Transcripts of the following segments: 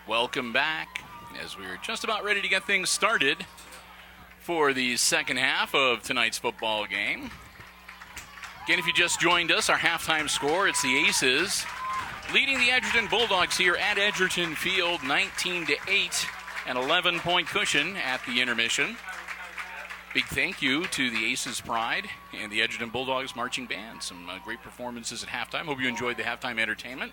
Welcome back as we're just about ready to get things started for the second half of tonight's football game. Again, if you just joined us, our halftime score, it's the Aces leading the Edgerton Bulldogs here at Edgerton Field 19-8, an 11-point cushion at the intermission. Big thank you to the Aces Pride and the Edgerton Bulldogs Marching Band. Some great performances at halftime. Hope you enjoyed the halftime entertainment.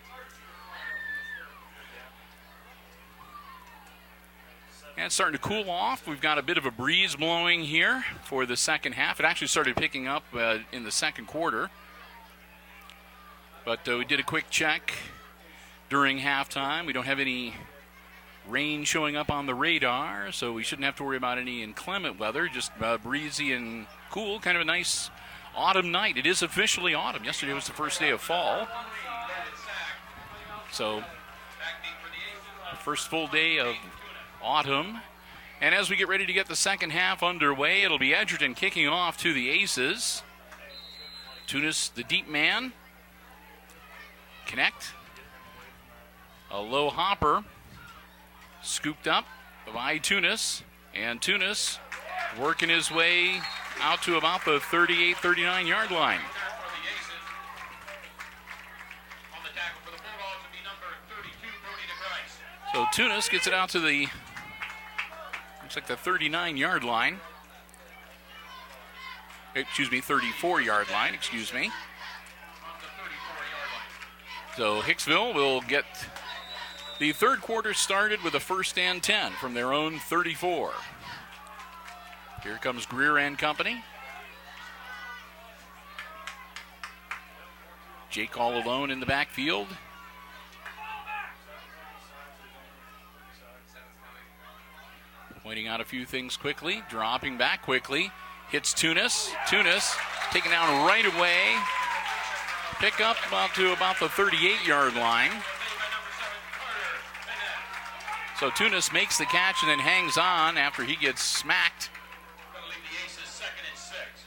And it's starting to cool off. We've got a bit of a breeze blowing here for the second half. It actually started picking up in the second quarter. But we did a quick check during halftime. We don't have any rain showing up on the radar, so we shouldn't have to worry about any inclement weather. Just breezy and cool, kind of a nice autumn night. It is officially autumn. Yesterday was the first day of fall. So, the first full day of autumn. And as we get ready to get the second half underway, it'll be Edgerton kicking off to the Aces. Tunis, the deep man. Connect. A low hopper. Scooped up by Tunis. And Tunis working his way out to about the 38-39 yard line. So Tunis gets it out to the, looks like the 39 yard line. Excuse me, 34 yard line, excuse me. So Hicksville will get the third quarter started with a 1st and 10 from their own 34. Here comes Greer and company. Jake all alone in the backfield. Pointing out a few things quickly, dropping back quickly. Hits Tunis. Tunis taken down right away. Pick up to about the 38 yard line. So Tunis makes the catch and then hangs on after he gets smacked.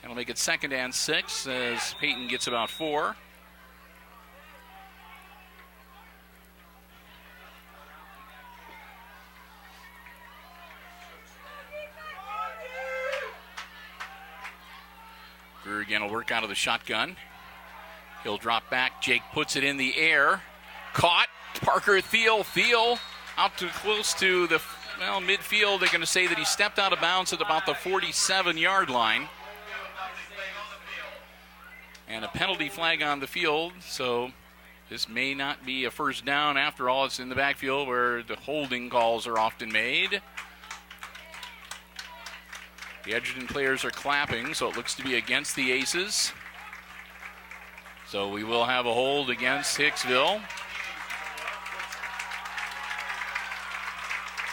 And it'll make it 2nd and 6 as Peyton gets about 4. Greer again will work out of the shotgun. He'll drop back. Jake puts it in the air. Caught. Parker Thiel. Thiel out too close to the midfield. They're going to say that he stepped out of bounds at about the 47 yard line. And a penalty flag on the field. So this may not be a first down after all. It's in the backfield where the holding calls are often made. The Edgerton players are clapping, so it looks to be against the Aces. So we will have a hold against Hicksville.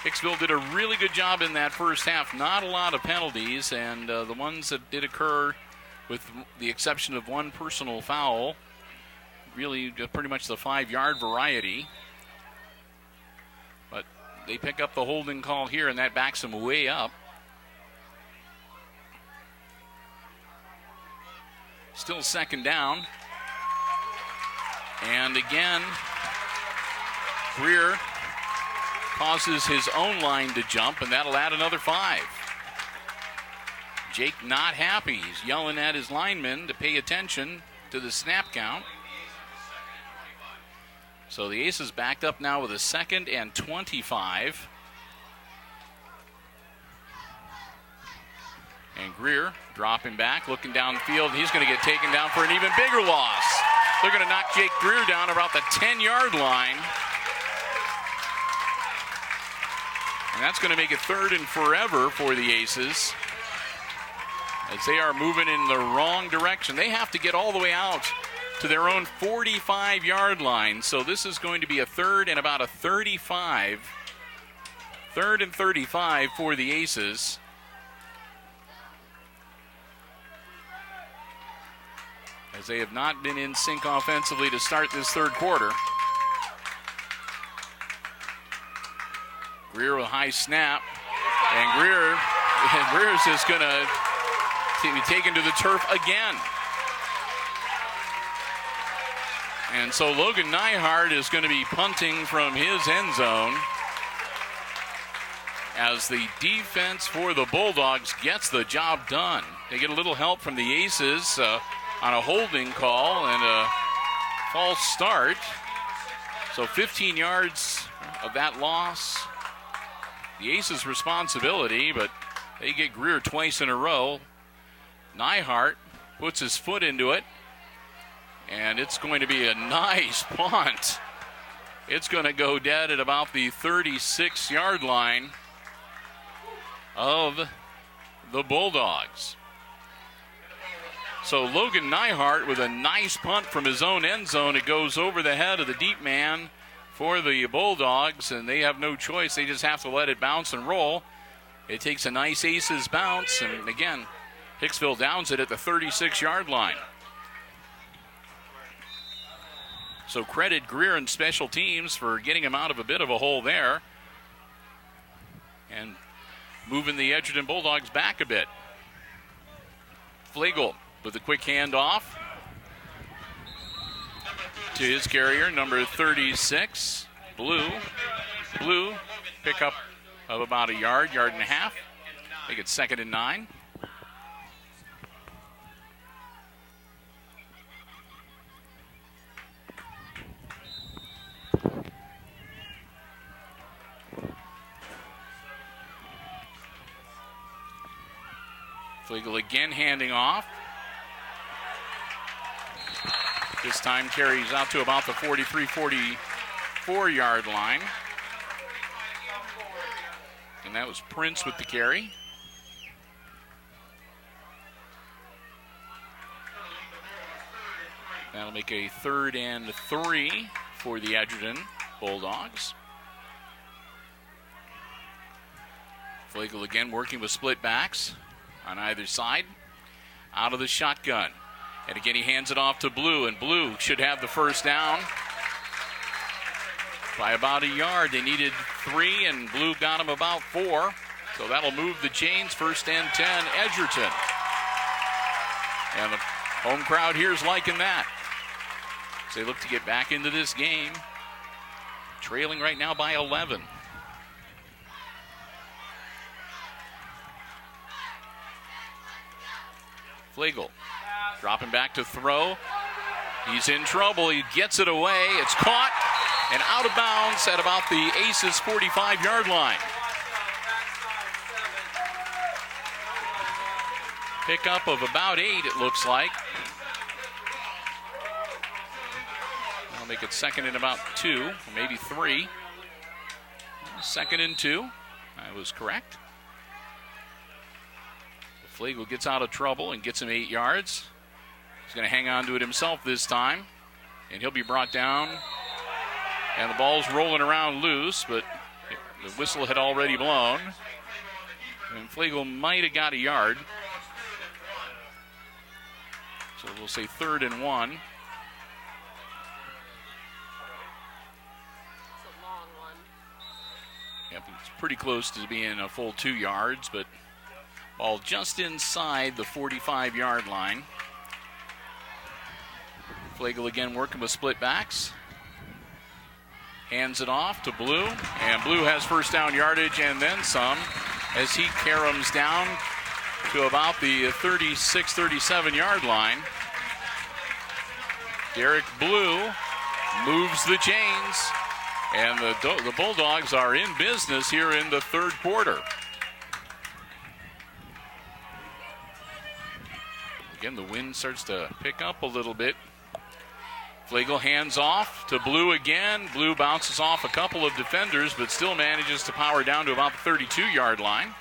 Hicksville did a really good job in that first half. Not a lot of penalties, and the ones that did occur, with the exception of one personal foul, really pretty much the 5 yard variety. But they pick up the holding call here, and that backs them way up. Still 2nd down. And again, Greer causes his own line to jump, and that'll add another 5. Jake not happy. He's yelling at his linemen to pay attention to the snap count. So the Aces backed up now with a 2nd and 25. And Greer dropping back, looking down the field. He's going to get taken down for an even bigger loss. They're going to knock Jake Greer down about the 10 yard line. And that's going to make it 3rd and forever for the Aces. as they are moving in the wrong direction. They have to get all the way out to their own 45-yard line. So this is going to be a third and about a 35. Third and 35 for the Aces. As they have not been in sync offensively to start this third quarter. Greer with a high snap. And Greer is just going to be taken to the turf again. And so Logan Nyhart is going to be punting from his end zone as the defense for the Bulldogs gets the job done. They get a little help from the Aces on a holding call and a false start. So 15 yards of that loss. The Aces' responsibility, but they get Greer twice in a row. Nyhart puts his foot into it, and it's going to be a nice punt. It's going to go dead at about the 36-yard line of the Bulldogs. So Logan Nyhart with a nice punt from his own end zone. It goes over the head of the deep man for the Bulldogs, and they have no choice. They just have to let it bounce and roll. It takes a nice Aces bounce, and again, Hicksville downs it at the 36-yard line. So credit Greer and special teams for getting him out of a bit of a hole there and moving the Edgerton Bulldogs back a bit. Flegel with a quick handoff to his carrier, number 36, Blue. Blue, pickup of about a yard and a half. I think it's 2nd and 9. Flegel again handing off. This time carries out to about the 43, 44-yard line. And that was Prince with the carry. That'll make a 3rd and 3 for the Edgerton Bulldogs. Flegel again working with split backs on either side. Out of the shotgun. And again, he hands it off to Blue, and Blue should have the first down by about a yard. They needed 3, and Blue got him about 4. So that'll move the chains. 1st and 10, Edgerton. And the home crowd here is liking that. So they look to get back into this game. Trailing right now by 11. Flegel dropping back to throw. He's in trouble. He gets it away. It's caught and out of bounds at about the Aces 45-yard line. Pickup of about 8, it looks like. I'll make it 2nd and about 2, or maybe 3. 2nd and 2. I was correct. Flegel gets out of trouble and gets him 8 yards. He's going to hang on to it himself this time. And he'll be brought down. And the ball's rolling around loose, but the whistle had already blown. And Flegel might have got a yard. So we'll say 3rd and 1. It's a long one. Yep, it's pretty close to being a full 2 yards, but ball just inside the 45-yard line. Flegel again working with split backs. Hands it off to Blue, and Blue has first down yardage and then some as he caroms down to about the 36, 37-yard line. Derek Blue moves the chains, and the Bulldogs are in business here in the third quarter. Again, the wind starts to pick up a little bit. Flegel hands off to Blue again. Blue bounces off a couple of defenders, but still manages to power down to about the 32-yard line.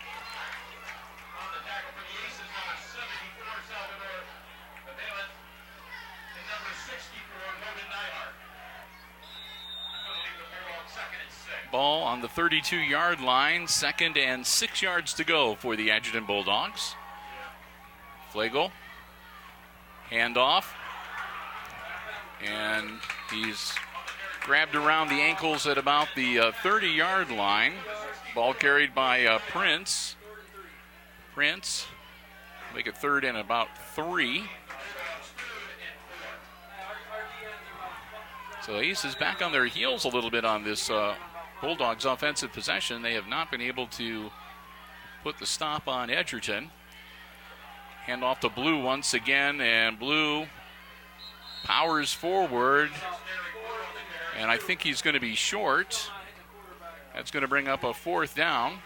Ball on the 32-yard line, 2nd and 6 yards to go for the Edgerton Bulldogs. Flegel, handoff, and he's grabbed around the ankles at about the 30-yard line. Ball carried by Prince. Prince, make it 3rd and about 3. So Ace is back on their heels a little bit on this Bulldogs offensive possession. They have not been able to put the stop on Edgerton. Hand off to Blue once again, and Blue powers forward, and I think he's going to be short. That's going to bring up a 4th down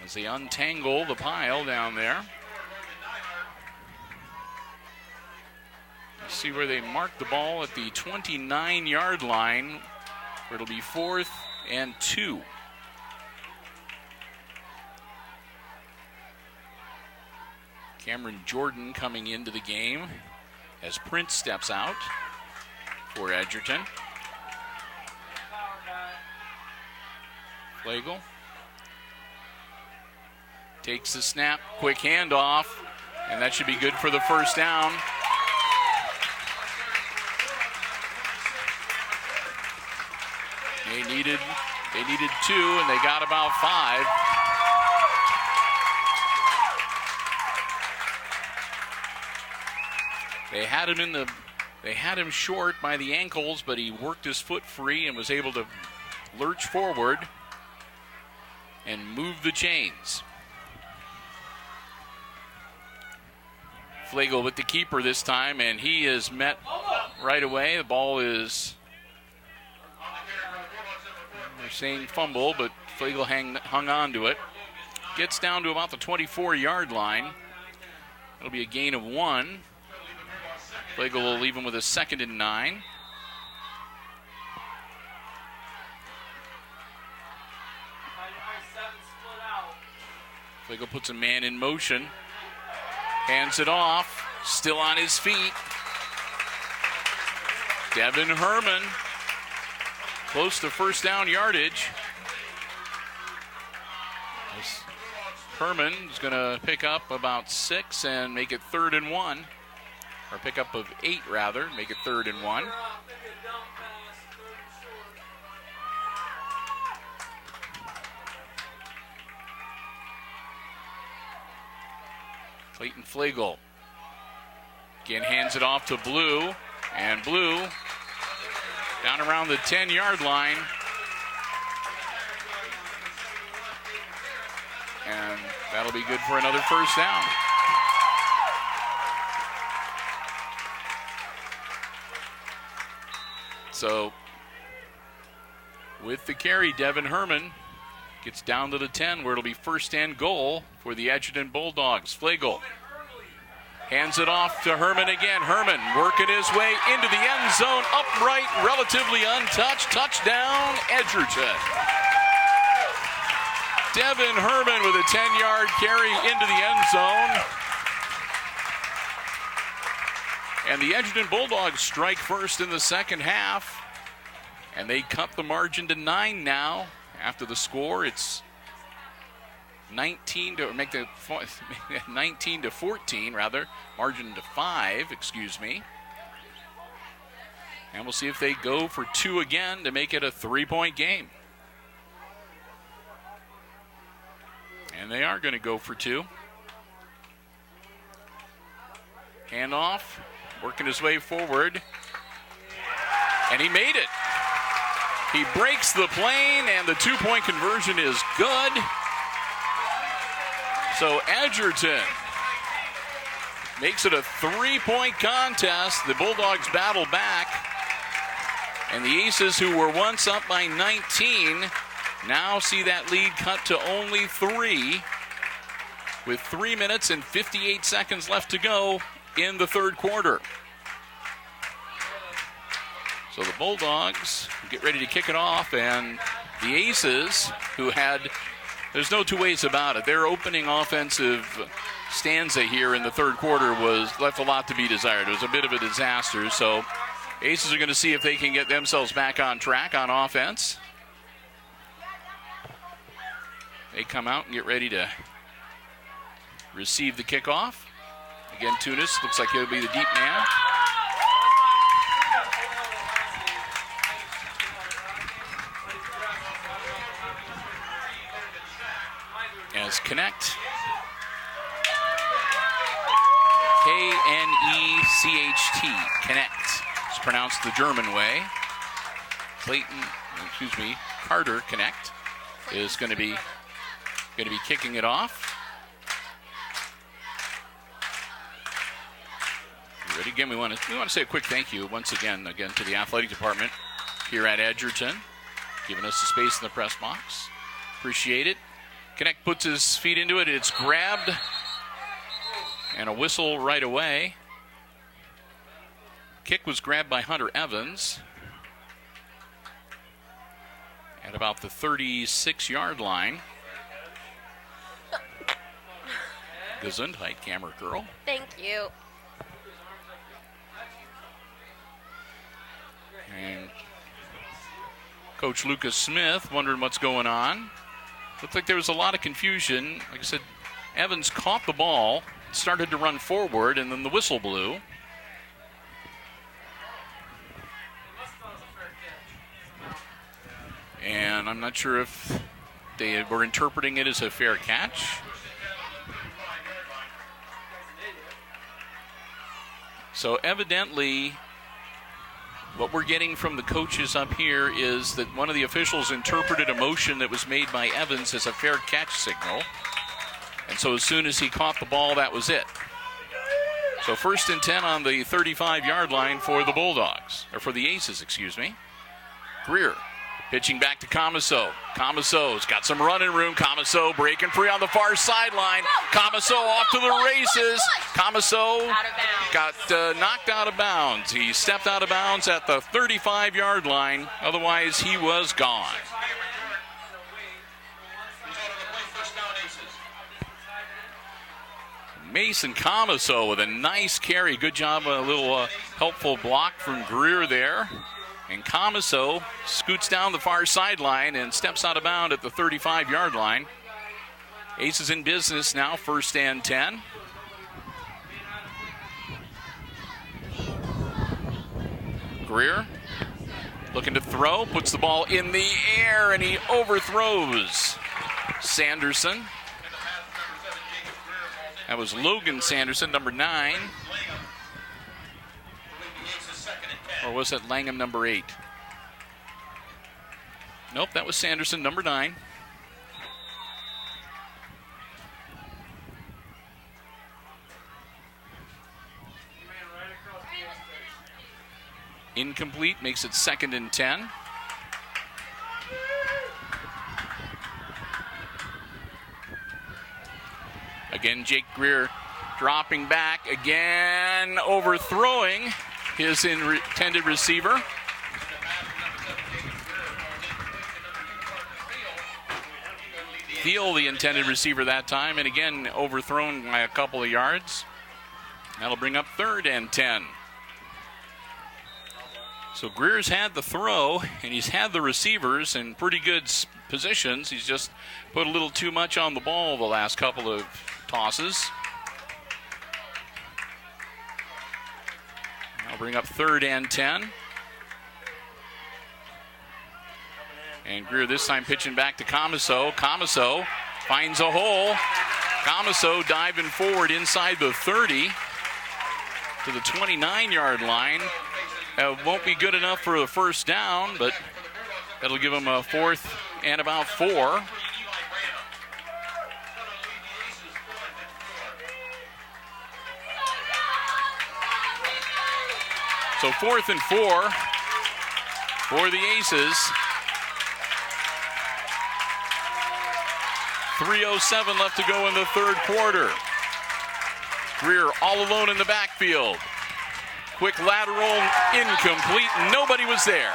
as they untangle the pile down there. You see where they mark the ball at the 29-yard line, where it'll be 4th and 2. Cameron Jordan coming into the game as Prince steps out for Edgerton. Flegel takes the snap, quick handoff, and that should be good for the 1st down. They needed 2, and they got about 5. They had him short by the ankles, but he worked his foot free and was able to lurch forward and move the chains. Flegel with the keeper this time, and he is met right away. The ball is, they're saying fumble, but Flegel hung on to it. Gets down to about the 24-yard line. It'll be a gain of 1. Flegel will leave him with a 2nd and 9. Flegel puts a man in motion. Hands it off. Still on his feet. Devin Herman. Close to 1st down yardage. Herman is going to pick up about 6 and make it 3rd and 1. Or pick up of 8, rather. Make it 3rd and 1. Clayton Flegel again hands it off to Blue. And Blue down around the 10-yard line. And that'll be good for another 1st down. So, with the carry, Devin Herman gets down to the 10, where it'll be 1st and goal for the Edgerton Bulldogs. Flegel hands it off to Herman again. Herman working his way into the end zone, upright, relatively untouched. Touchdown, Edgerton. Devin Herman with a 10-yard carry into the end zone. And the Edgerton Bulldogs strike first in the 2nd half. And they cut the margin to 9 now. After the score, it's 19 to 14, rather. Margin to 5, excuse me. And we'll see if they go for 2 again to make it a 3-point game. And they are going to go for 2. Handoff. Working his way forward. And he made it. He breaks the plane, and the 2-point conversion is good. So Edgerton makes it a 3-point contest. The Bulldogs battle back. And the Aces, who were once up by 19, now see that lead cut to only 3 with 3 minutes and 58 seconds left to go in the 3rd quarter. So the Bulldogs get ready to kick it off, and the Aces, who had, there's no two ways about it, their opening offensive stanza here in the third quarter left a lot to be desired. It was a bit of a disaster, so Aces are going to see if they can get themselves back on track on offense. They come out and get ready to receive the kickoff. Again, Tunis looks like he'll be the deep man. As Connect. K-N-E-C-H-T. Connect. It's pronounced the German way. Carter Connect is going to be kicking it off. Ready? Again, we want to say a quick thank you once again to the athletic department here at Edgerton, giving us the space in the press box. Appreciate it. Connect puts his feet into it. It's grabbed. And a whistle right away. Kick was grabbed by Hunter Evans at about the 36-yard line. Gesundheit, camera girl. Thank you. And Coach Lucas Smith wondering what's going on. Looked like there was a lot of confusion. Like I said, Evans caught the ball, started to run forward, and then the whistle blew. And I'm not sure if they were interpreting it as a fair catch. So evidently, what we're getting from the coaches up here is that one of the officials interpreted a motion that was made by Evans as a fair catch signal. And so as soon as he caught the ball, that was it. So 1st and 10 on the 35-yard line for the Bulldogs, or for the Aces, excuse me. Greer pitching back to Comiso. Comiso's got some running room. Comiso breaking free on the far sideline. Comiso off to the races. Comiso got knocked out of bounds. He stepped out of bounds at the 35-yard line. Otherwise, he was gone. Mason Comiso with a nice carry. Good job, a little helpful block from Greer there. And Comiso scoots down the far sideline and steps out of bounds at the 35-yard line. Aces in business now, 1st and 10. Greer looking to throw, puts the ball in the air, and he overthrows Sanderson. That was Logan Sanderson, number 9. Or was it Langham, number 8? Nope, that was Sanderson, number 9. Incomplete, makes it 2nd and 10. Again, Jake Greer dropping back, again overthrowing his intended receiver. Thiel, the intended receiver that time, and again overthrown by a couple of yards. That'll bring up 3rd and 10. So Greer's had the throw, and he's had the receivers in pretty good positions. He's just put a little too much on the ball the last couple of tosses. I'll bring up 3rd and 10. And Greer this time pitching back to Comiso. Comiso finds a hole. Comiso diving forward inside the 30 to the 29-yard line. Won't be good enough for the 1st down, but that'll give him a 4th and about 4. So 4th and 4 for the Aces. 3:07 left to go in the 3rd quarter. Greer all alone in the backfield. Quick lateral, incomplete. Nobody was there.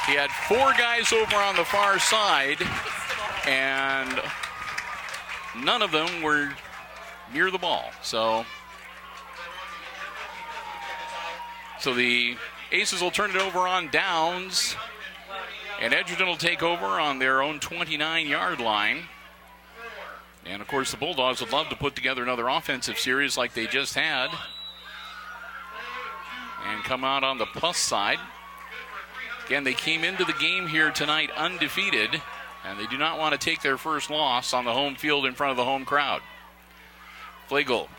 He had 4 guys over on the far side, and none of them were near the ball. So the Aces will turn it over on downs, and Edgerton will take over on their own 29-yard line. And, of course, the Bulldogs would love to put together another offensive series like they just had and come out on the plus side. Again, they came into the game here tonight undefeated, and they do not want to take their first loss on the home field in front of the home crowd. Flegel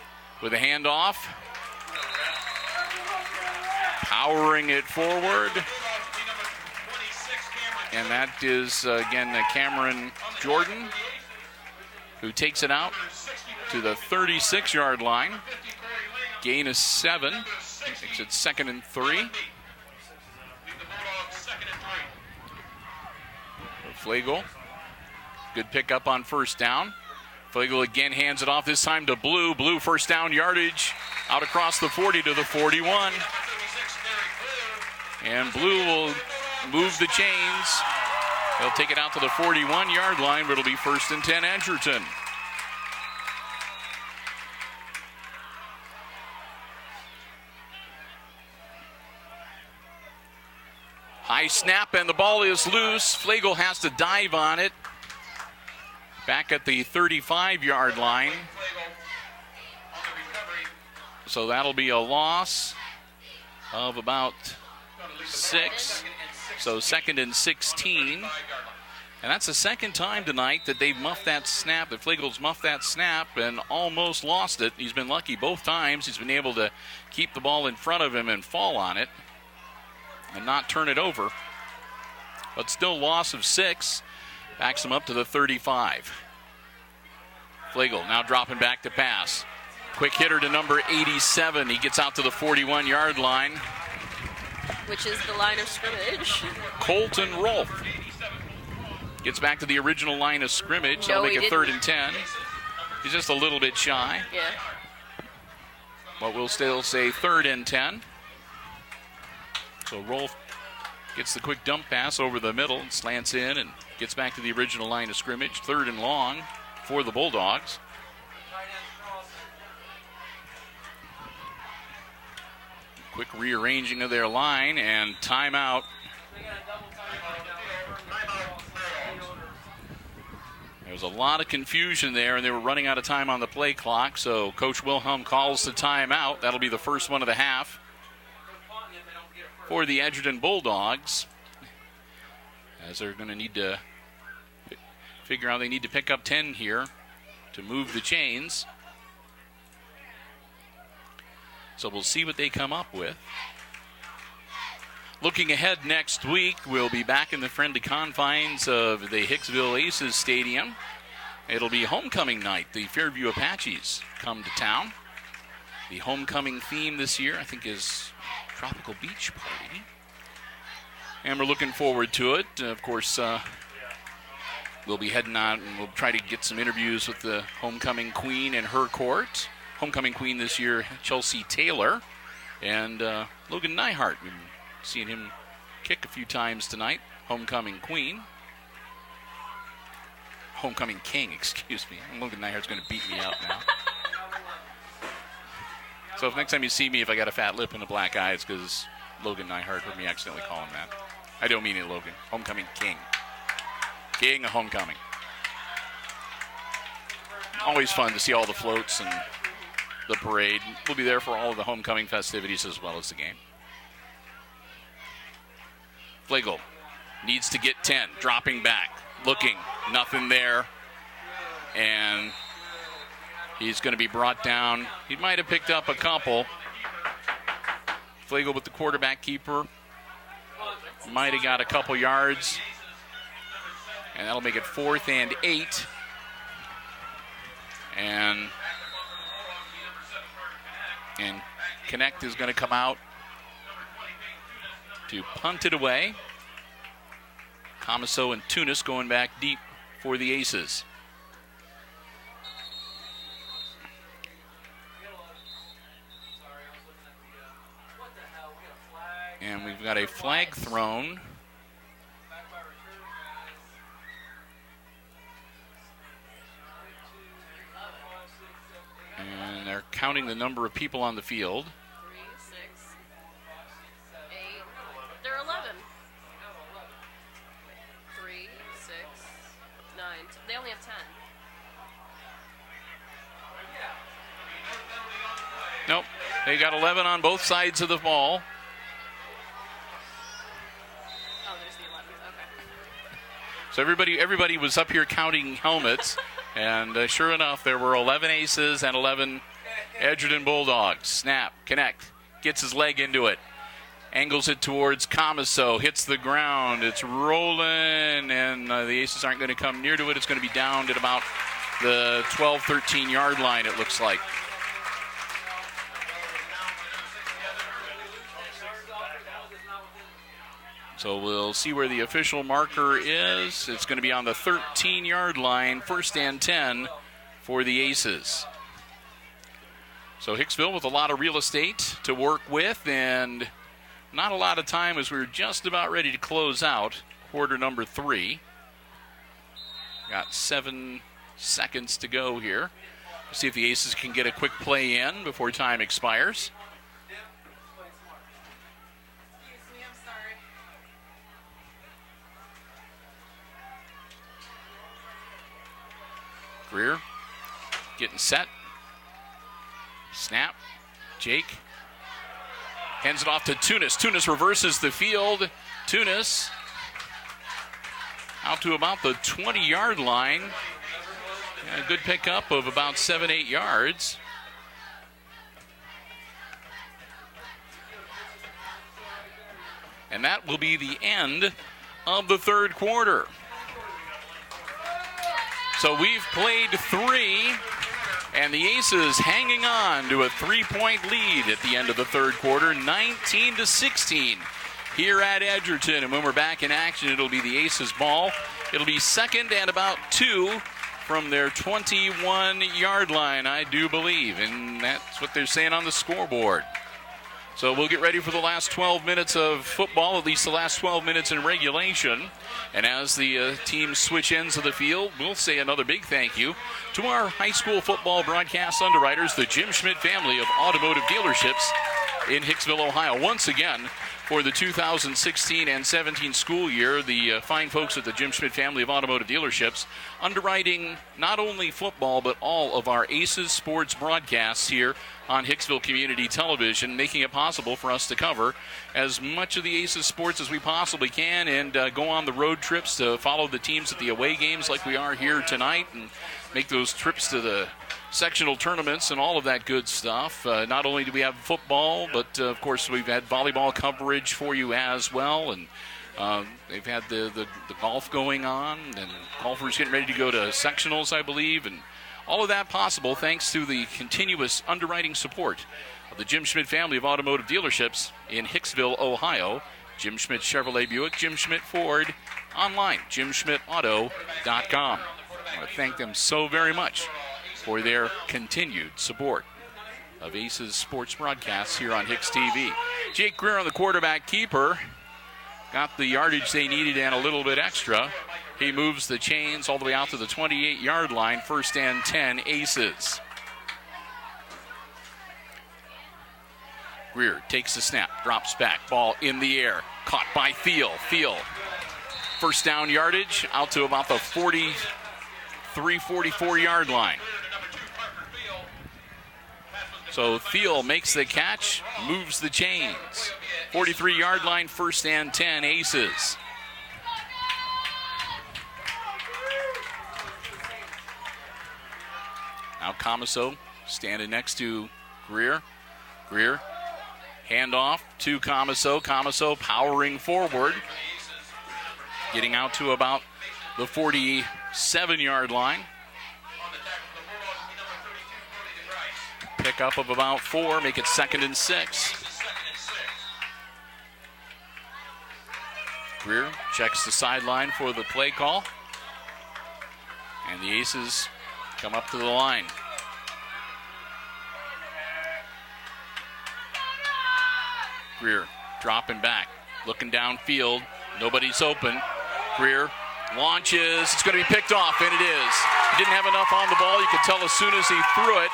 with a handoff, powering it forward. And that is, again, Cameron Jordan, who takes it out to the 36-yard line. Gain of 7. Makes it 2nd and 3. Flegel, good pickup on first down. Flegel again hands it off, this time to Blue. Blue first down yardage out across the 40 to the 41. And Blue will move the chains. They'll take it out to the 41-yard line, but it'll be 1st and 10 Edgerton. High snap, and the ball is loose. Flegel has to dive on it. Back at the 35-yard line. So that'll be a loss of about 6. So 2nd and 16. And that's the second time tonight that they've muffed that snap, that Flegel's muffed that snap and almost lost it. He's been lucky both times. He's been able to keep the ball in front of him and fall on it and not turn it over. But still loss of 6. Backs him up to the 35. Flegel now dropping back to pass. Quick hitter to number 87. He gets out to the 41-yard line. Which is the line of scrimmage. Colton Rolfe gets back to the original line of scrimmage. That'll make it 3rd and 10. He's just a little bit shy. Yeah. But we'll still say 3rd and 10. So Rolfe gets the quick dump pass over the middle and slants in and gets back to the original line of scrimmage. 3rd and long for the Bulldogs. Quick rearranging of their line and timeout. There was a lot of confusion there, and they were running out of time on the play clock, so Coach Wilhelm calls the timeout. That'll be the first one of the half for the Edgerton Bulldogs, as they're going to need to figure out they need to pick up 10 here to move the chains. So we'll see what they come up with. Looking ahead next week, we'll be back in the friendly confines of the Hicksville Aces Stadium. It'll be homecoming night. The Fairview Apaches come to town. The homecoming theme this year, I think, is Tropical Beach Party. And we're looking forward to it. Of course, we'll be heading out and we'll try to get some interviews with the homecoming queen and her court. Homecoming queen this year, Chelsea Taylor, and Logan Neihart. We've been seeing him kick a few times tonight. Homecoming queen. Homecoming king, excuse me. Logan Neihart's going to beat me up now. So if next time you see me, if I got a fat lip and a black eye, it's because Logan Neihart heard me accidentally call him that. I don't mean it, Logan. Homecoming king. King of homecoming. Always fun to see all the floats and the parade. We'll be there for all of the homecoming festivities as well as the game. Flegel needs to get 10, dropping back, looking, nothing there, and he's going to be brought down. He might have picked up a couple. Flegel with the quarterback keeper. Might have got a couple yards, and that'll make it 4th and 8. And Connect is going to come out to punt it away. Comiso and Tunis going back deep for the Aces. And we've got a flag thrown. They're counting the number of people on the field. 3, 6, 8. They're 11. 3, 6, 9. They only have 10. Nope. They got 11 on both sides of the ball. Oh, there's the 11th. Okay. So everybody was up here counting helmets, and sure enough, there were 11 Aces and 11 Edgerton Bulldogs. Snap, connect, gets his leg into it, angles it towards Comiso, hits the ground, it's rolling, and the Aces aren't going to come near to it. It's going to be downed at about the 12, 13-yard line, it looks like. So we'll see where the official marker is. It's going to be on the 13-yard line, 1st and 10 for the Aces. So Hicksville with a lot of real estate to work with and not a lot of time as we're just about ready to close out quarter number 3. Got 7 seconds to go here. See if the Aces can get a quick play in before time expires. Greer getting set. Snap. Jake hands it off to Tunis. Tunis reverses the field. Tunis out to about the 20-yard line. A good pickup of about 7-8 yards. And that will be the end of the third quarter. So we've played 3, and the Aces hanging on to a 3-point lead at the end of the third quarter, 19-16 here at Edgerton. And when we're back in action, it'll be the Aces ball. It'll be 2nd and about 2 from their 21-yard line, I do believe, and that's what they're saying on the scoreboard. So we'll get ready for the last 12 minutes of football, at least the last 12 minutes in regulation. And as the teams switch ends of the field, we'll say another big thank you to our high school football broadcast underwriters, the Jim Schmidt family of automotive dealerships in Hicksville, Ohio. Once again, for the 2016 and 17 school year, the fine folks at the Jim Schmidt family of automotive dealerships underwriting not only football but all of our Aces sports broadcasts here on Hicksville Community Television, making it possible for us to cover as much of the Aces sports as we possibly can and go on the road trips to follow the teams at the away games like we are here tonight and make those trips to the sectional tournaments and all of that good stuff. Not only do we have football, but of course we've had volleyball coverage for you as well, and they've had the golf going on, and golfers getting ready to go to sectionals, I believe, and all of that possible thanks to the continuous underwriting support of the Jim Schmidt family of automotive dealerships in Hicksville, Ohio. Jim Schmidt Chevrolet Buick, Jim Schmidt Ford, online, jimschmidtauto.com. I want to thank them so very much for their continued support of Aces sports broadcasts here on HIX-TV. Jake Greer on the quarterback keeper. Got the yardage they needed and a little bit extra. He moves the chains all the way out to the 28-yard line. 1st and 10, Aces. Greer takes the snap, drops back, ball in the air. Caught by Thiel. Thiel, 1st down yardage out to about the 43, 44-yard line. So Thiel makes the catch, moves the chains. 43-yard line, 1st and 10, Aces. Now Comiso standing next to Greer. Greer, handoff to Comiso. Comiso powering forward, getting out to about the 47-yard line. Pickup of about 4, make it 2nd and 6. Greer checks the sideline for the play call. And the Aces come up to the line. Greer dropping back, looking downfield. Nobody's open. Greer launches. It's going to be picked off, and it is. He didn't have enough on the ball. You could tell as soon as he threw it.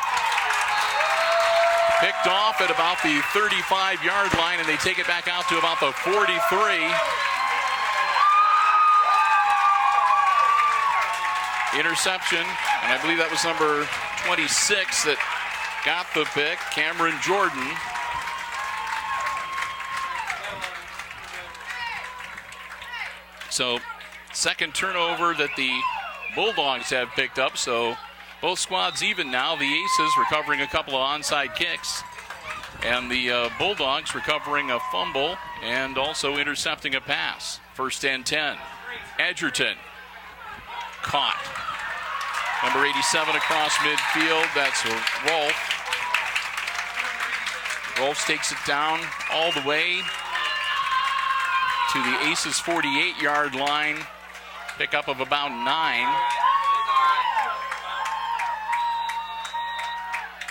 Picked off at about the 35-yard line, and they take it back out to about the 43. Interception, and I believe that was number 26 that got the pick, Cameron Jordan. So, second turnover that the Bulldogs have picked up, so both squads even now. The Aces recovering a couple of onside kicks, and the Bulldogs recovering a fumble and also intercepting a pass. First and 10. Edgerton caught. Number 87 across midfield. That's Rolf. Rolf takes it down all the way to the Aces 48-yard line. Pickup of about 9.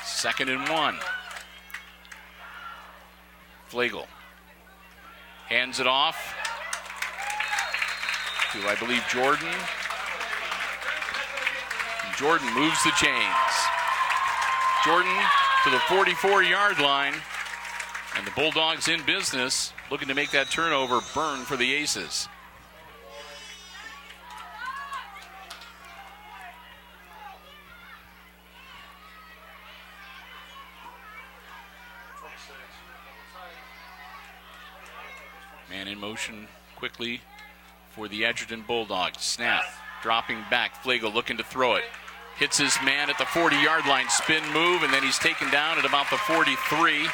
Second and 1. Flegel hands it off to, I believe, Jordan. And Jordan moves the chains. Jordan to the 44-yard line. And the Bulldogs in business, looking to make that turnover burn for the Aces. Man in motion quickly for the Edgerton Bulldogs. Snap, dropping back. Flegel looking to throw it. Hits his man at the 40-yard line. Spin move, and then he's taken down at about the 43.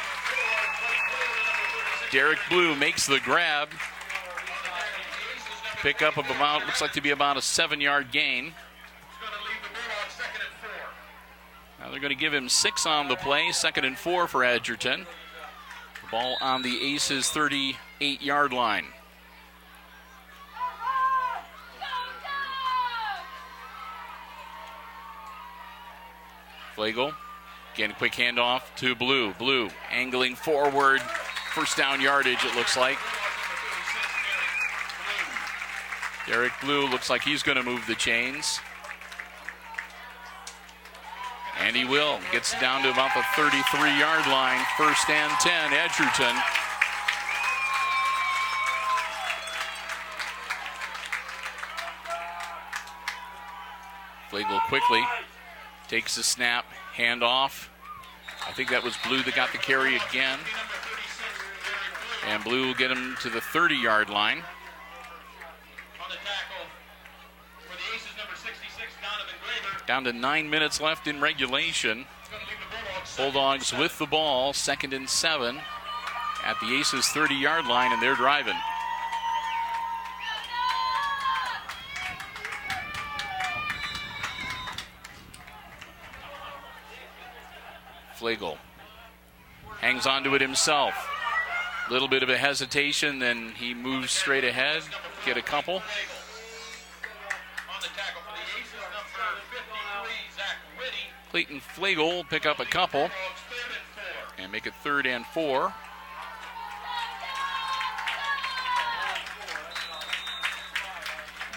Derek Blue makes the grab. Pickup of about, looks like to be about a 7-yard gain. Now they're going to give him 6 on the play. Second and 4 for Edgerton. The ball on the Aces 38-yard line. Flegel, again, quick handoff to Blue. Blue angling forward. First down yardage, it looks like. Derek Blue looks like he's going to move the chains. And he will. Gets down to about the 33-yard line. First and 10, Edgerton. Flegel quickly takes the snap, handoff. I think that was Blue that got the carry again. And Blue will get him to the 30-yard line. On the tackle for the Aces, number 66, Donovan Glaber. Down to 9 minutes left in regulation. Bulldogs with the ball, second and 7 at the Aces 30-yard line, and they're driving. Flegel hangs on to it himself. Little bit of a hesitation, then he moves straight ahead, get a couple. On the tackle for the Aces, number 53, Zach Whitty. Clayton Flegel will pick up a couple Third and 4. and make it 3rd and 4.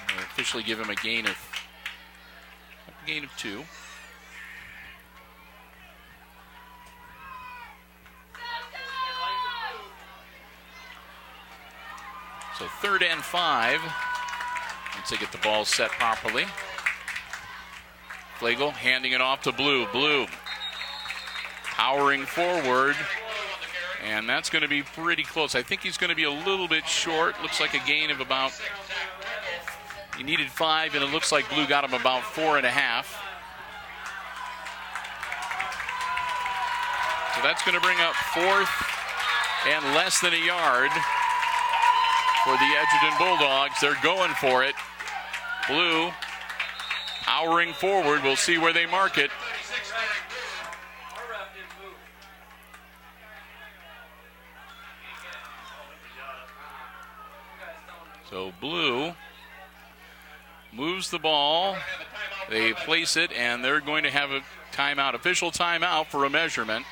We'll officially give him a gain of 2. So 3rd and 5. Once they get the ball set properly. Flegel handing it off to Blue. Blue powering forward. And that's going to be pretty close. I think he's going to be a little bit short. Looks like a gain of about, he needed 5, and it looks like Blue got him about 4.5. So that's going to bring up 4th and less than a yard for the Edgerton Bulldogs. They're going for it. Blue powering forward. We'll see where they mark it. So Blue moves the ball. They place it, and they're going to have a timeout, official timeout for a measurement.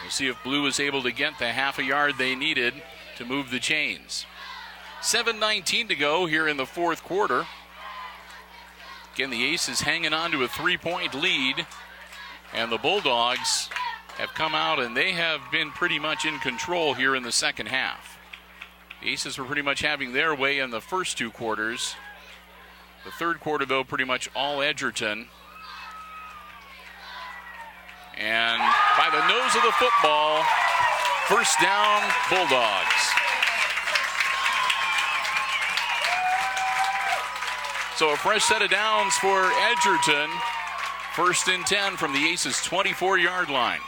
We'll see if Blue is able to get the half a yard they needed to move the chains. 7:19 to go here in the 4th quarter. Again, the Aces hanging on to a 3-point lead, and the Bulldogs have come out, and they have been pretty much in control here in the second half. The Aces were pretty much having their way in the first two quarters. The third quarter, though, pretty much all Edgerton. And by the nose of the football, first down, Bulldogs. So a fresh set of downs for Edgerton. First and 10 from the Aces' 24-yard line.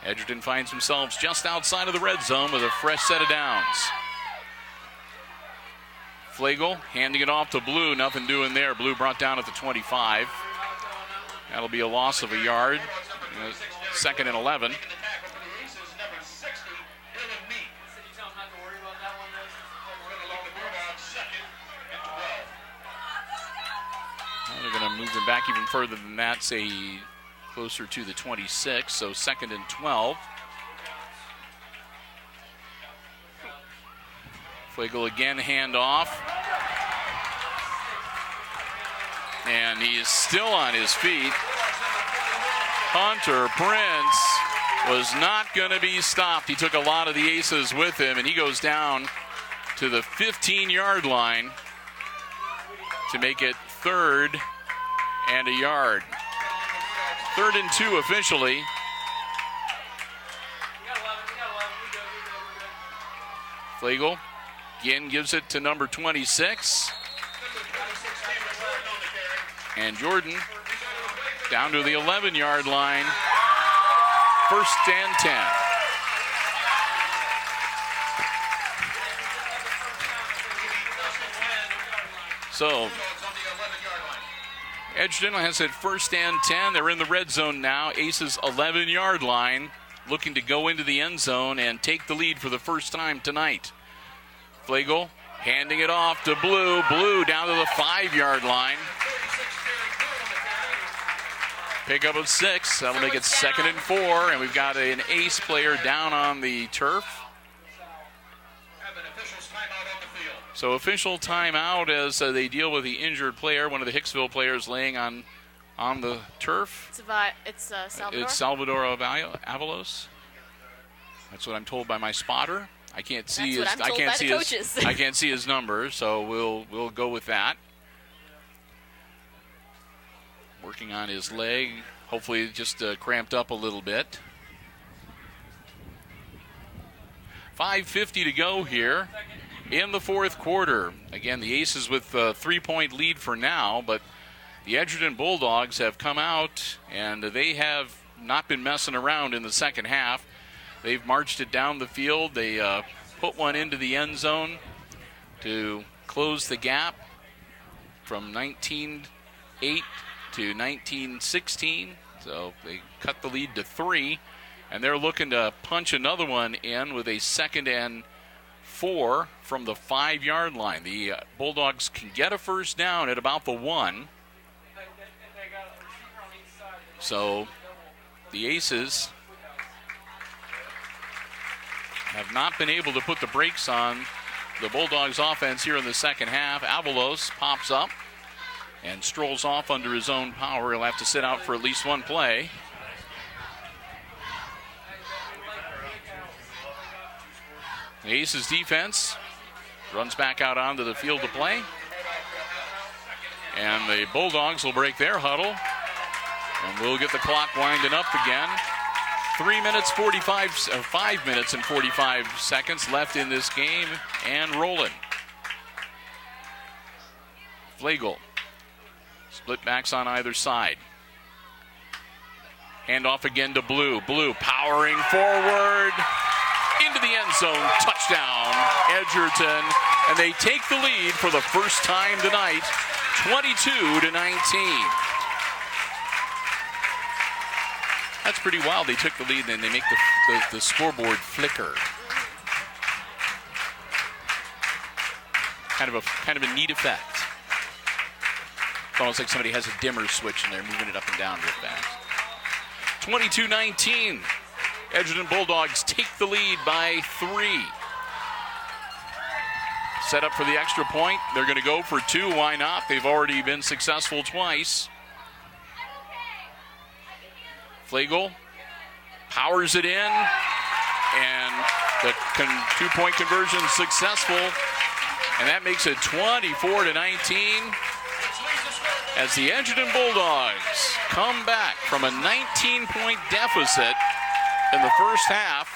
Edgerton finds themselves just outside of the red zone with a fresh set of downs. Flagel handing it off to Blue. Nothing doing there. Blue brought down at the 25. That'll be a loss of a yard. Second and 11. They're going to move them back even further than that, say closer to the 26, so second and 12. Flagel again, handoff. And he is still on his feet. Hunter Prince was not going to be stopped. He took a lot of the Aces with him, and he goes down to the 15-yard line to make it third and a yard. Third and 2 officially. Flagel again gives it to number 26. And Jordan down to the 11-yard line. First and 10. So Edgerton has it first and 10. They're in the red zone now. Aces 11-yard line, looking to go into the end zone and take the lead for the first time tonight. Flagel handing it off to Blue. Blue down to the 5-yard line. Pickup of 6. That'll make it second and 4. And we've got an Ace player down on the turf. So official timeout as they deal with the injured player, one of the Hicksville players laying on the turf. It's Salvador. It's Salvador Avalos. That's what I'm told by my spotter. I can't see his. I can't see his number, so we'll go with that. Working on his leg, hopefully just cramped up a little bit. 5:50 to go here in the fourth quarter. Again, the Aces with a 3-point lead for now, but the Edgerton Bulldogs have come out and they have not been messing around in the second half. They've marched it down the field. They put one into the end zone to close the gap from 19-8 to 19-16. So they cut the lead to 3, and they're looking to punch another one in with a second and 4 from the 5-yard line. The Bulldogs can get a first down at about the 1. So the Aces have not been able to put the brakes on the Bulldogs offense here in the second half. Avalos pops up and strolls off under his own power. He'll have to sit out for at least one play. The Aces defense runs back out onto the field to play. And the Bulldogs will break their huddle. And we'll get the clock winding up again. 5 minutes and 45 seconds left in this game and rolling. Flagel. Split backs on either side. Hand off again to Blue. Blue powering forward into the end zone. Touchdown, Edgerton. And they take the lead for the first time tonight, 22-19. That's pretty wild. They took the lead and they make the scoreboard flicker. Kind of a neat effect. It's almost like somebody has a dimmer switch and they're moving it up and down real fast. 22-19. Edgerton Bulldogs take the lead by 3. Set up for the extra point. They're going to go for 2. Why not? They've already been successful twice. Flegel powers it in, and the two-point conversion successful, and that makes it 24-19 as the Edgerton Bulldogs come back from a 19-point deficit in the first half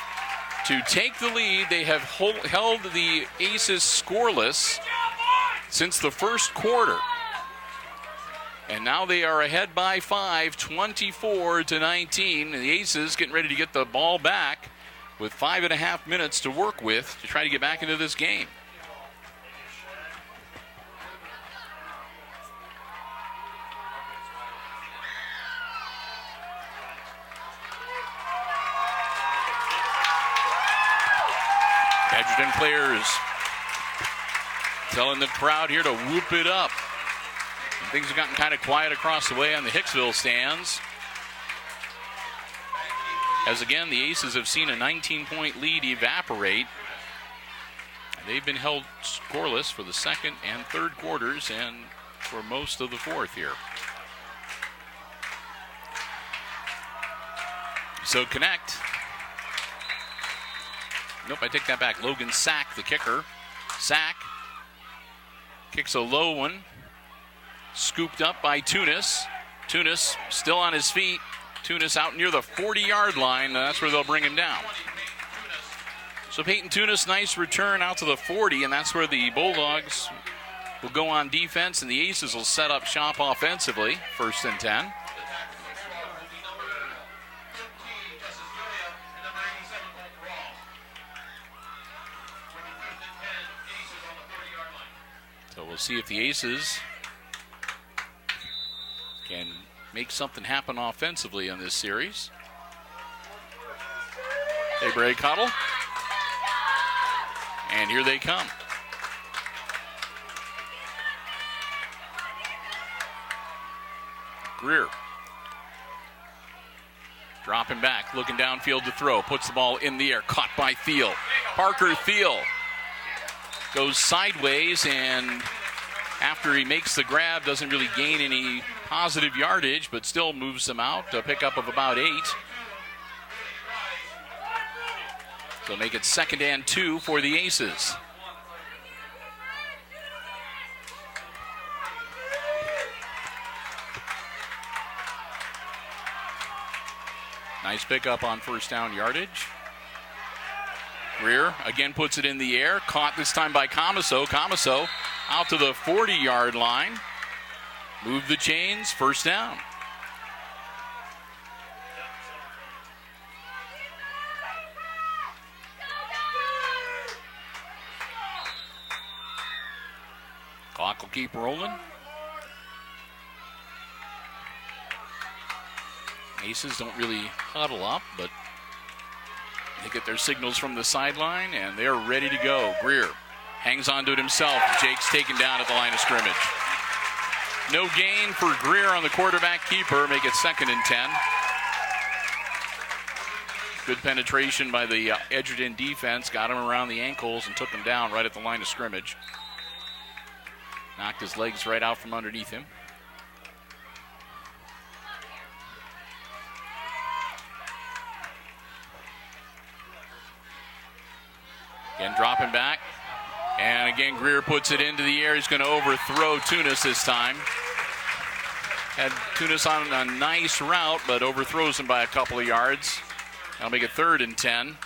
to take the lead. They have held the Aces scoreless since the first quarter. And now they are ahead by 5, 24-19. The Aces getting ready to get the ball back with 5.5 minutes to work with to try to get back into this game. Edgerton players telling the crowd here to whoop it up. And things have gotten kind of quiet across the way on the Hicksville stands. As again, the Aces have seen a 19-point lead evaporate. They've been held scoreless for the second and third quarters and for most of the fourth here. So connect. Nope, I take that back. Logan Sack, the kicker. Sack kicks a low one. Scooped up by Tunis. Tunis still on his feet. Tunis out near the 40-yard line. That's where they'll bring him down. So Peyton Tunis, nice return out to the 40, and that's where the Bulldogs will go on defense, and the Aces will set up shop offensively. 1st and 10. So we'll see if the Aces can make something happen offensively in this series. They break huddle. And here they come. Greer. Dropping back, looking downfield to throw. Puts the ball in the air, caught by Thiel. Parker Thiel goes sideways, and after he makes the grab, doesn't really gain any positive yardage, but still moves them out. A pickup of about 8. So make it 2nd and 2 for the Aces. Nice pickup on 1st down yardage. Greer again puts it in the air. Caught this time by Comiso. Comiso out to the 40-yard line. Move the chains. 1st down. Clock will keep rolling. Aces don't really huddle up, but they get their signals from the sideline, and they're ready to go. Greer hangs on to it himself. Jake's taken down at the line of scrimmage. No gain for Greer on the quarterback keeper. Make it 2nd and 10. Good penetration by the Edgerton defense. Got him around the ankles and took him down right at the line of scrimmage. Knocked his legs right out from underneath him. Again, dropping back. And again, Greer puts it into the air. He's going to overthrow Tunis this time. Had Tunis on a nice route, but overthrows him by a couple of yards. That'll make it 3rd and 10.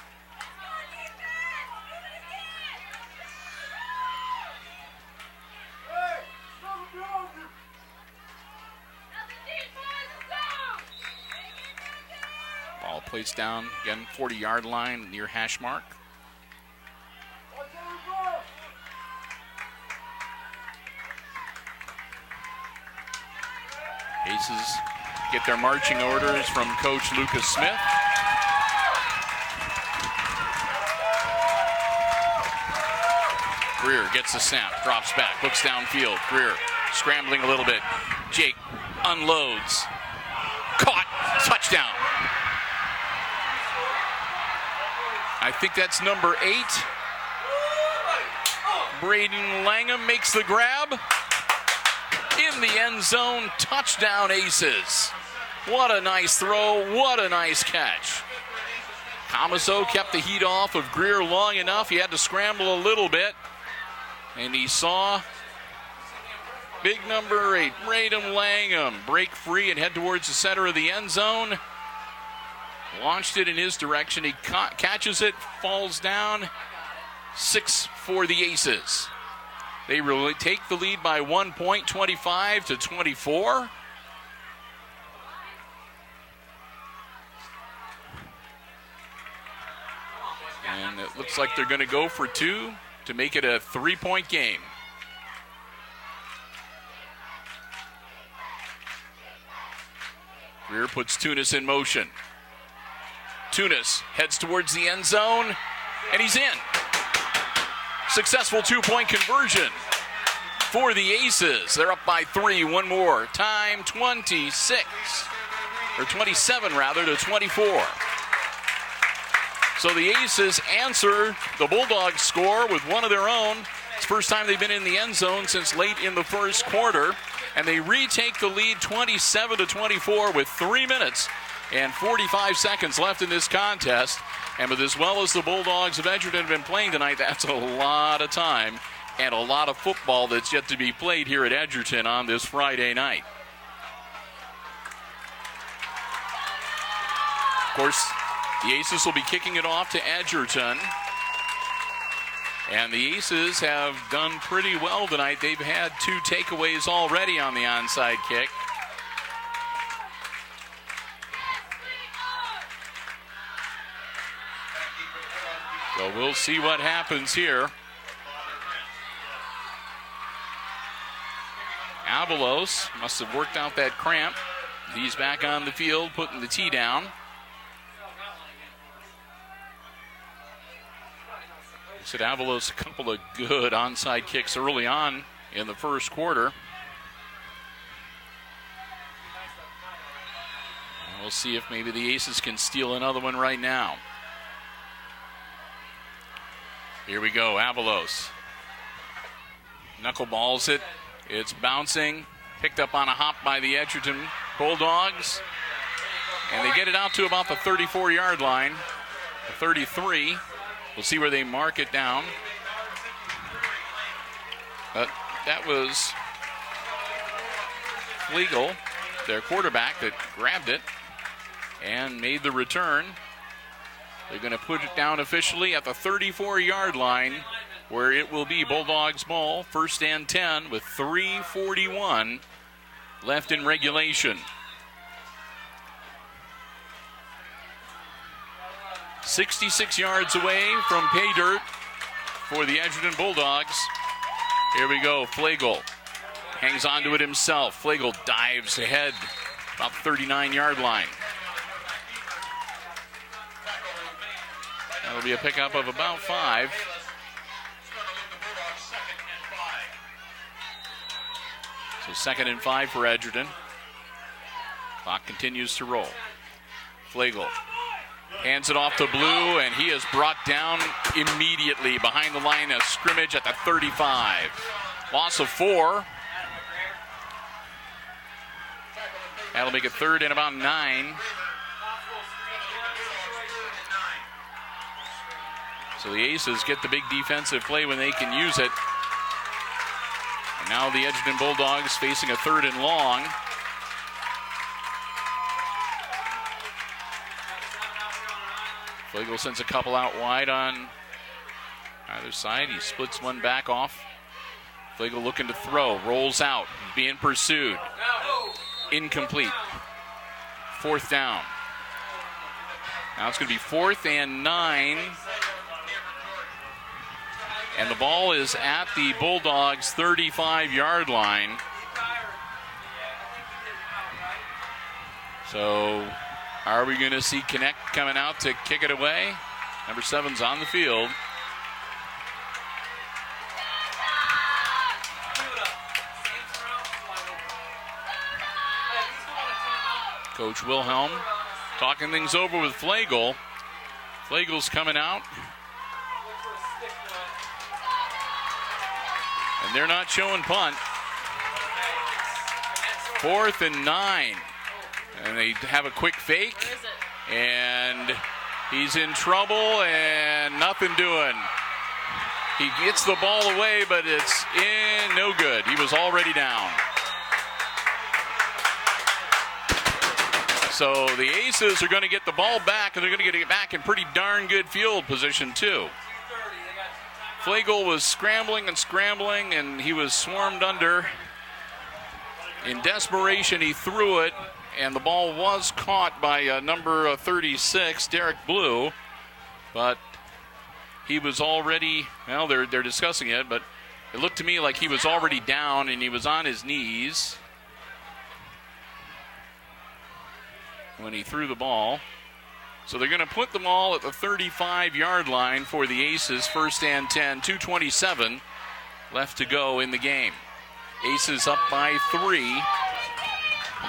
Ball placed down, again, 40-yard line near hash mark. Aces get their marching orders from Coach Lucas Smith. Greer gets the snap, drops back, looks downfield. Greer scrambling a little bit. Jake unloads. Caught. Touchdown. I think that's number 8. Braden Langham makes the grab. In the end zone, touchdown Aces. What a nice throw. What a nice catch. Comiso kept the heat off of Greer long enough. He had to scramble a little bit. And he saw big number 8, Braden Langham, break free and head towards the center of the end zone. Launched it in his direction. He catches it, falls down. 6 for the Aces. They really take the lead by 1 point, 25-24. And it looks like they're going to go for 2 to make it a 3-point game. Greer puts Tunis in motion. Tunis heads towards the end zone, and he's in. Successful 2-point conversion for the Aces. They're up by 3. One more time, 27 to 24. So the Aces answer the Bulldogs score with one of their own. It's the first time they've been in the end zone since late in the first quarter. And they retake the lead 27-24 with 3 minutes and 45 seconds left in this contest. And with as well as the Bulldogs of Edgerton have been playing tonight, that's a lot of time and a lot of football that's yet to be played here at Edgerton on this Friday night. Of course, the Aces will be kicking it off to Edgerton. And the Aces have done pretty well tonight. They've had 2 takeaways already on the onside kick. So we'll see what happens here. Avalos must have worked out that cramp. He's back on the field, putting the tee down. Said Avalos a couple of good onside kicks early on in the first quarter. And we'll see if maybe the Aces can steal another one right now. Here we go, Avalos. Knuckleballs it. It's bouncing. Picked up on a hop by the Edgerton Bulldogs. And they get it out to about the 34-yard line. The 33. We'll see where they mark it down. But that was Flegel, their quarterback, that grabbed it and made the return. They're going to put it down officially at the 34-yard line, where it will be Bulldogs ball, 1st and 10 with 3:41 left in regulation. 66 yards away from pay dirt for the Edgerton Bulldogs. Here we go, Flegel hangs on to it himself. Flegel dives ahead, about 39-yard line. That'll be a pickup of about 5. So 2nd and 5 for Edgerton. Clock continues to roll. Flegel hands it off to Blue, and he is brought down immediately behind the line of scrimmage at the 35. Loss of 4. That'll make it 3rd and about 9. So the Aces get the big defensive play when they can use it. And now the Edgerton Bulldogs facing a 3rd and long. Flegel sends a couple out wide on either side. He splits one back off. Flegel looking to throw, rolls out, being pursued. Incomplete. 4th down. Now it's going to be 4th and 9. And the ball is at the Bulldogs' 35-yard line. So are we going to see Connect coming out to kick it away? Number 7's on the field. Coach Wilhelm talking things over with Flegel. Flegel's coming out. And they're not showing punt. 4th and 9. And they have a quick fake. Where is it? And he's in trouble and nothing doing. He gets the ball away, but it's in no good. He was already down. So the Aces are going to get the ball back, and they're going to get it back in pretty darn good field position, too. Flagel was scrambling, and he was swarmed under. In desperation, he threw it, and the ball was caught by number 36, Derek Blue. But he was already, well, they're discussing it, but it looked to me like he was already down, and he was on his knees when he threw the ball. So they're going to put the ball at the 35-yard line for the Aces, 1st and 10, 2:27 left to go in the game. Aces up by 3.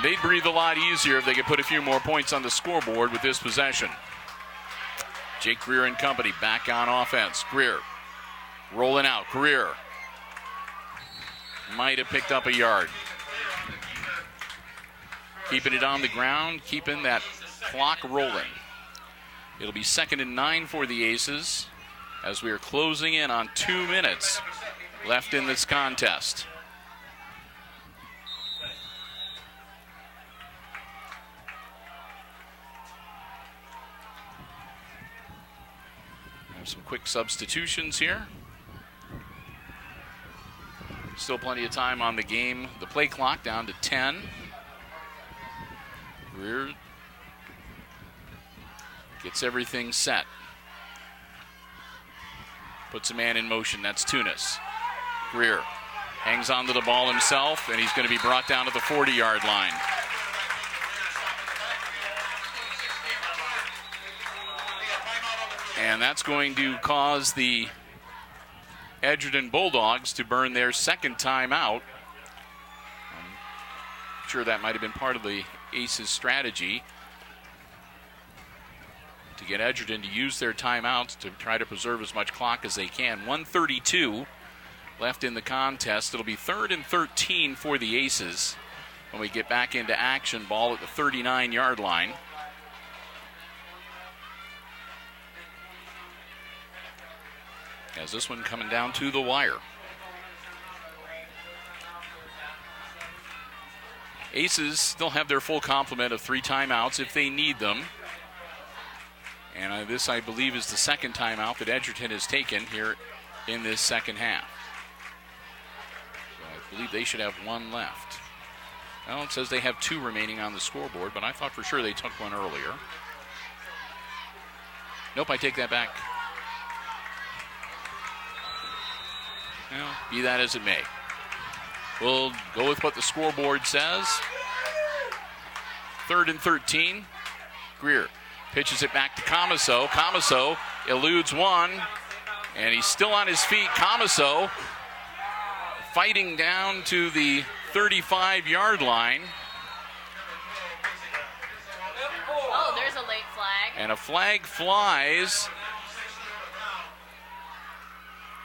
They'd breathe a lot easier if they could put a few more points on the scoreboard with this possession. Jake Greer and company back on offense. Greer rolling out. Greer might have picked up a yard. Keeping it on the ground, keeping that clock rolling. It'll be 2nd and 9 for the Aces as we are closing in on 2 minutes left in this contest. Have some quick substitutions here. Still plenty of time on the game. The play clock down to 10. Greer gets everything set. Puts a man in motion. That's Tunis. Greer hangs on to the ball himself, and he's going to be brought down to the 40-yard line. And that's going to cause the Edgerton Bulldogs to burn their second timeout. I'm sure that might have been part of the Aces' strategy to get Edgerton to use their timeouts to try to preserve as much clock as they can. 1:32 left in the contest. It'll be 3rd and 13 for the Aces when we get back into action. Ball at the 39-yard line. As this one coming down to the wire. Aces still have their full complement of 3 timeouts if they need them. And this, I believe, is the second timeout that Edgerton has taken here in this second half. So I believe they should have 1 left. Well, it says they have 2 remaining on the scoreboard, but I thought for sure they took 1 earlier. Nope, I take that back. Well, be that as it may. We'll go with what the scoreboard says. 3rd and 13. Greer pitches it back to Comiso. Comiso eludes one, and he's still on his feet. Comiso fighting down to the 35-yard line. Oh, there's a late flag. And a flag flies.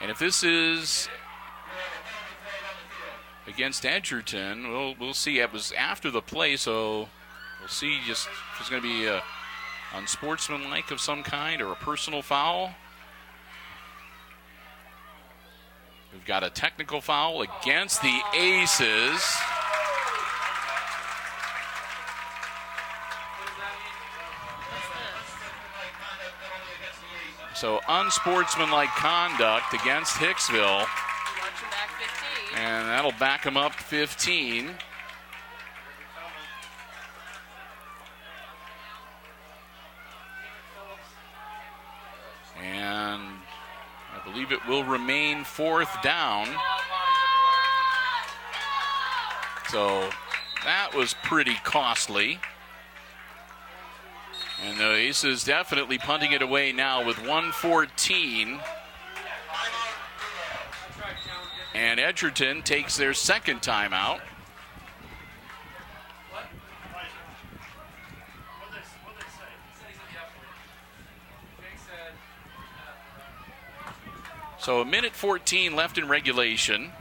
And if this is against Edgerton, we'll see. It was after the play, so we'll see just if it's going to be unsportsmanlike of some kind or a personal foul. We've got a technical foul against the Aces. So unsportsmanlike conduct against Hicksville. Back 15. And that'll back them up 15. And I believe it will remain 4th down. So that was pretty costly. And the Aces definitely punting it away now with 1:14. And Edgerton takes their second timeout. So 1:14 left in regulation.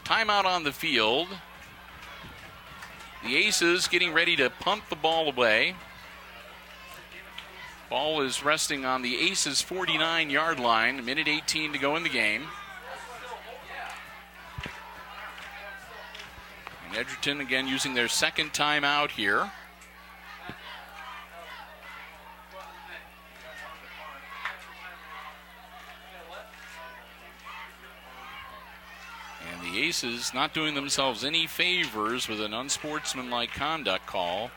Timeout on the field. The Aces getting ready to punt the ball away. Ball is resting on the Aces' 49-yard line. A minute 18 to go in the game. And Edgerton again using their second timeout here. And the Aces not doing themselves any favors with an unsportsmanlike conduct call.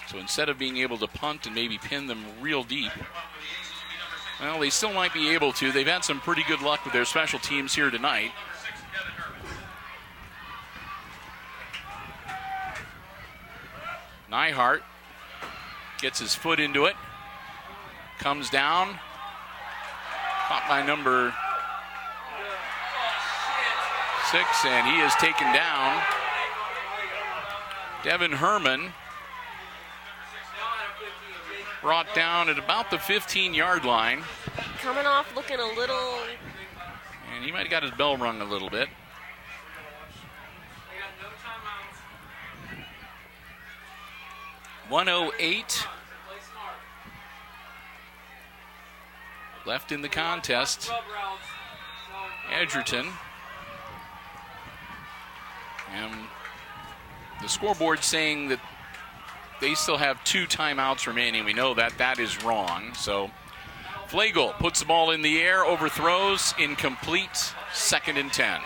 So instead of being able to punt and maybe pin them real deep, well, they still might be able to. They've had some pretty good luck with their special teams here tonight. Nyhart gets his foot into it, comes down, caught by number 6, and he is taken down. Devin Herman brought down at about the 15-yard line. Coming off looking a little... And he might have got his bell rung a little bit. .108 left in the contest. Edgerton. And the scoreboard saying that they still have 2 timeouts remaining. We know that that is wrong. So Flagel puts the ball in the air, overthrows, incomplete, 2nd and 10.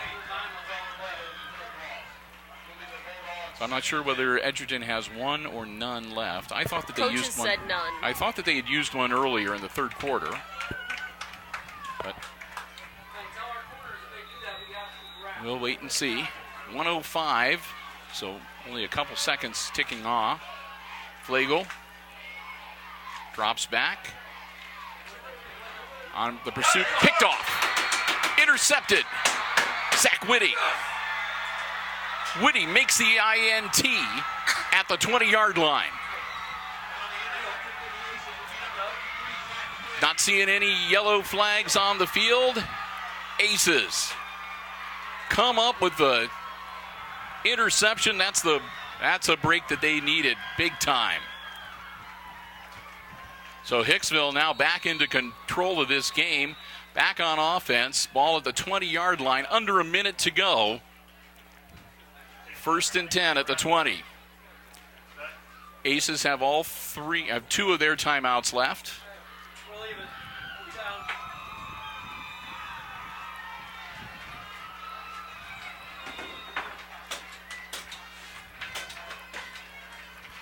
So I'm not sure whether Edgerton has 1 or none left. I thought that they Coaches used one. said none. I thought that they had used one earlier in the 3rd quarter. But we'll wait and see. 105, so only a couple seconds ticking off. Flagel drops back on the pursuit, picked off, intercepted. Zach Whitty. Whitty makes the INT at the 20-yard line. Not seeing any yellow flags on the field. Aces come up with the interception. That's a break that they needed big time. So Hicksville now back into control of this game. Back on offense. Ball at the 20-yard line. Under a minute to go. 1st and 10 at the 20. Aces have have 2 of their timeouts left.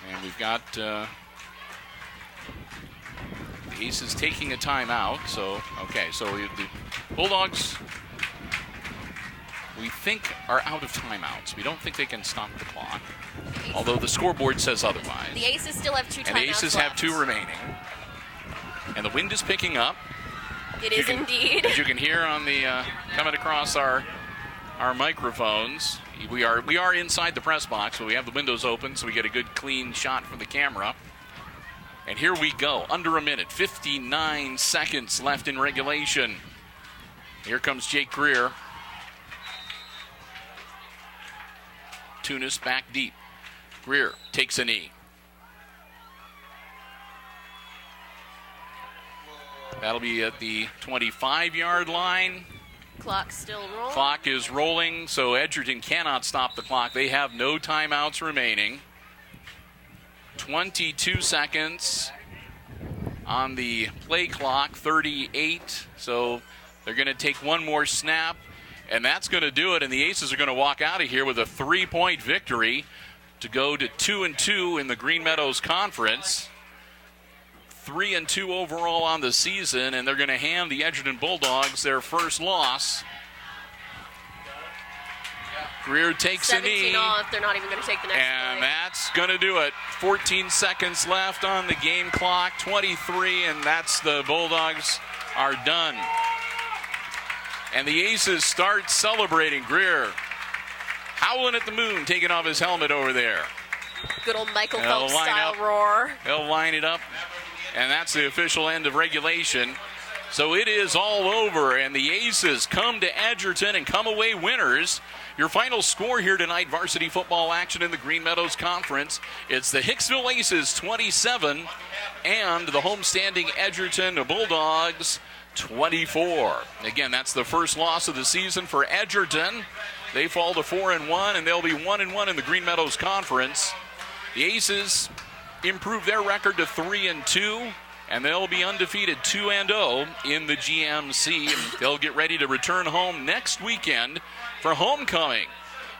And we've got the Aces taking a timeout. So, okay, so the Bulldogs, we think, are out of timeouts. We don't think they can stop the clock, although the scoreboard says otherwise. The Aces still have 2 timeouts and the Aces left. have 2 remaining. And the wind is picking up. It is indeed. As you can hear on the coming across our microphones. We are inside the press box, so we have the windows open so we get a good clean shot from the camera. And here we go, under a minute, 59 seconds left in regulation. Here comes Jake Greer. Tunis back deep. Greer takes a knee. That'll be at the 25-yard line. Clock's still rolling. Clock is rolling, so Edgerton cannot stop the clock. They have no timeouts remaining. 22 seconds on the play clock, 38. So they're going to take one more snap, and that's going to do it. And the Aces are going to walk out of here with a 3-point victory to go to 2-2 in the Green Meadows Conference. 3-2 overall on the season, and they're going to hand the Edgerton Bulldogs their first loss. Greer takes a knee. 17 off. They're not even going to take the next And play. that's going to do it. 14 seconds left on the game clock, 23, and that's the Bulldogs are done. And the Aces start celebrating. Greer howling at the moon, taking off his helmet over there. Good old Michael Phelps-style roar. They'll line it up, and that's the official end of regulation. So it is all over, and the Aces come to Edgerton and come away winners. Your final score here tonight, varsity football action in the Green Meadows Conference. It's the Hicksville Aces 27 and the homestanding Edgerton Bulldogs 24. Again, that's the first loss of the season for Edgerton. They fall to 4-1, and they'll be 1-1 in the Green Meadows Conference. The Aces improve their record to 3-2, and they'll be undefeated 2-0 in the GMC. And they'll get ready to return home next weekend for homecoming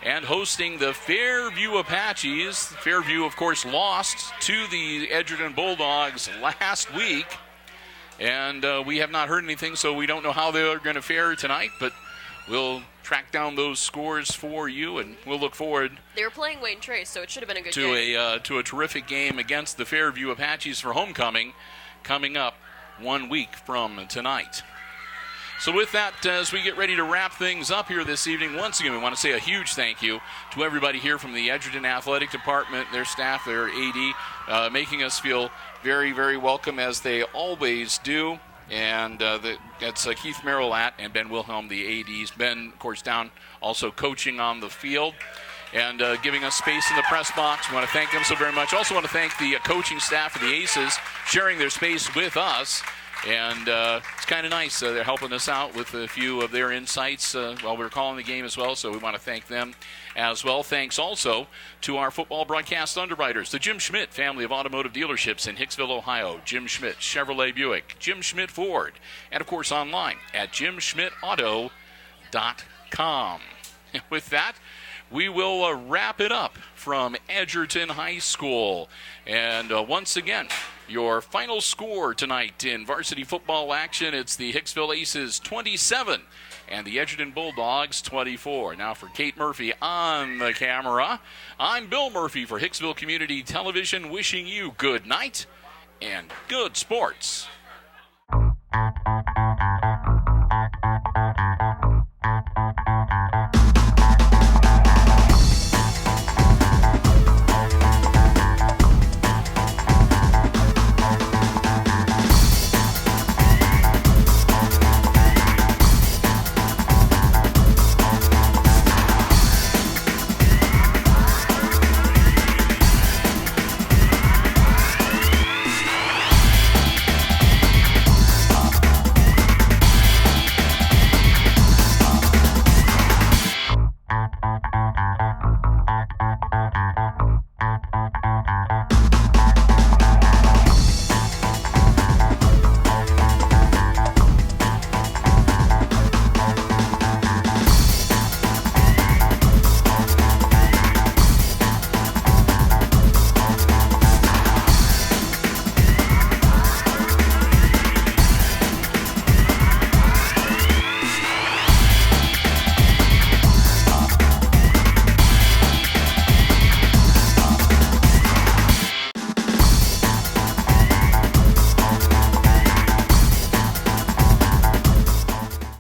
and hosting the Fairview Apaches. Fairview, of course, lost to the Edgerton Bulldogs last week, and we have not heard anything, so we don't know how they're going to fare tonight, but we'll track down those scores for you, and we'll look forward. They were playing Wayne Trace, so it should have been a good game. To a terrific game against the Fairview Apaches for homecoming, coming up 1 week from tonight. So with that, as we get ready to wrap things up here this evening, once again, we want to say a huge thank you to everybody here from the Edgerton Athletic Department, their staff, their AD, making us feel very, very welcome, as they always do. And that's Keith Merrillat and Ben Wilhelm, the ADs. Ben, of course, down also coaching on the field and giving us space in the press box. We want to thank them so very much. Also want to thank the coaching staff of the Aces sharing their space with us. And it's kind of nice. They're helping us out with a few of their insights while we're calling the game as well, so we want to thank them as well. Thanks also to our football broadcast underwriters, the Jim Schmidt family of automotive dealerships in Hicksville, Ohio, Jim Schmidt Chevrolet Buick, Jim Schmidt Ford, and, of course, online at jimschmidtauto.com. And with that, we will wrap it up from Edgerton High School. And once again, your final score tonight in varsity football action, it's the Hicksville Aces 27 and the Edgerton Bulldogs 24. Now for Kate Murphy on the camera, I'm Bill Murphy for Hicksville Community Television, wishing you good night and good sports.